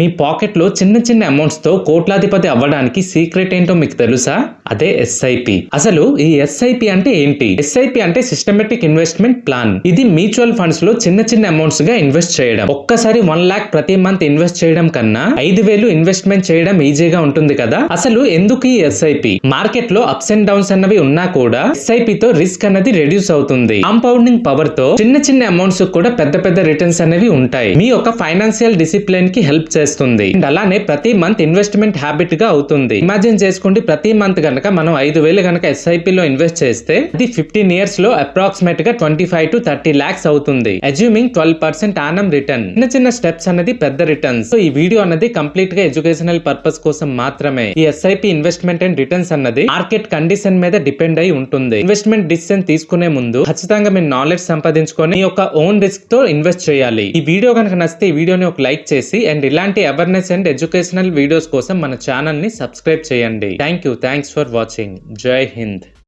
మీ pocket లో చిన్న చిన్న అమౌంట్స్ తో కోట్లాధిపతి అవ్వడానికి సీక్రెట్ ఏంటో మీకు తెలుసా? అదే ఎస్ఐపి. అసలు ఈ ఎస్ఐపి అంటే ఏంటి? ఎస్ఐపి అంటే సిస్టమేటిక్ ఇన్వెస్ట్మెంట్ ప్లాన్. ఇది మ్యూచువల్ ఫండ్స్ లో చిన్న చిన్న అమౌంట్స్ గా ఇన్వెస్ట్ చేయడం. ఒక్కసారి 1 lakh ప్రతి మంత్ ఇన్వెస్ట్ చేయడం కన్నా 5,000 ఇన్వెస్ట్మెంట్ చేయడం ఈజీగా ఉంటుంది కదా. అసలు ఎందుకు ఈ ఎస్ఐపి? మార్కెట్ లో అప్స్ అండ్ డౌన్స్ అన్నవి ఉన్నా కూడా ఎస్ఐపి తో రిస్క్ అనేది రెడ్యూస్ అవుతుంది. కాంపౌండింగ్ పవర్ తో చిన్న చిన్న అమౌంట్స్ కూడా పెద్ద పెద్ద రిటర్న్స్ అనేవి ఉంటాయి. మీ యొక్క ఫైనాన్షియల్ డిసిప్లిన్ కి హెల్ప్ చేస్తుంది. అలానే ప్రతి మంత్ ఇన్వెస్ట్మెంట్ హ్యాబిట్ గా అవుతుంది. ఇమాజిన్ చేసుకోండి, ప్రతి మంత్ గనక మనం 5,000 గనక ఎస్ఐపి లో ఇన్వెస్ట్ చేస్తే అది 15 ఇయర్స్ లో అప్రాక్సిమేట్ గా 25 to 30 lakhs అవుతుంది. Assuming 12% annum return. చిన్న చిన్న స్టెప్స్ అనేది పెద్ద రిటర్న్స్. ఈ వీడియో అనేది కంప్లీట్ గా ఎడ్యుకేషనల్ పర్పస్ కోసం మాత్రమే. ఈ ఎస్ఐపి ఇన్వెస్ట్మెంట్ అండ్ రిటర్న్స్ అన్నది మార్కెట్ కండిషన్ మీద డిపెండ్ అయి ఉంటుంది. ఇన్వెస్ట్మెంట్ డిసిజన్ తీసుకునే ముందు ఖచ్చితంగా మీ నాలెడ్జ్ సంపాదించుకొని మీ యొక్క ఓన్ రిస్క్ తో ఇన్వెస్ట్ చేయాలి. ఈ వీడియో కనుక నచ్చితే ఈ వీడియోని ఒక లైక్ చేసి అండ్ ఇలాంటి అవేర్నెస్ అండ్ ఎడ్యుకేషనల్ వీడియోస్ కోసం మన ఛానల్ ని సబ్స్క్రైబ్ చేయండి. Thanks for watching. జై హింద్.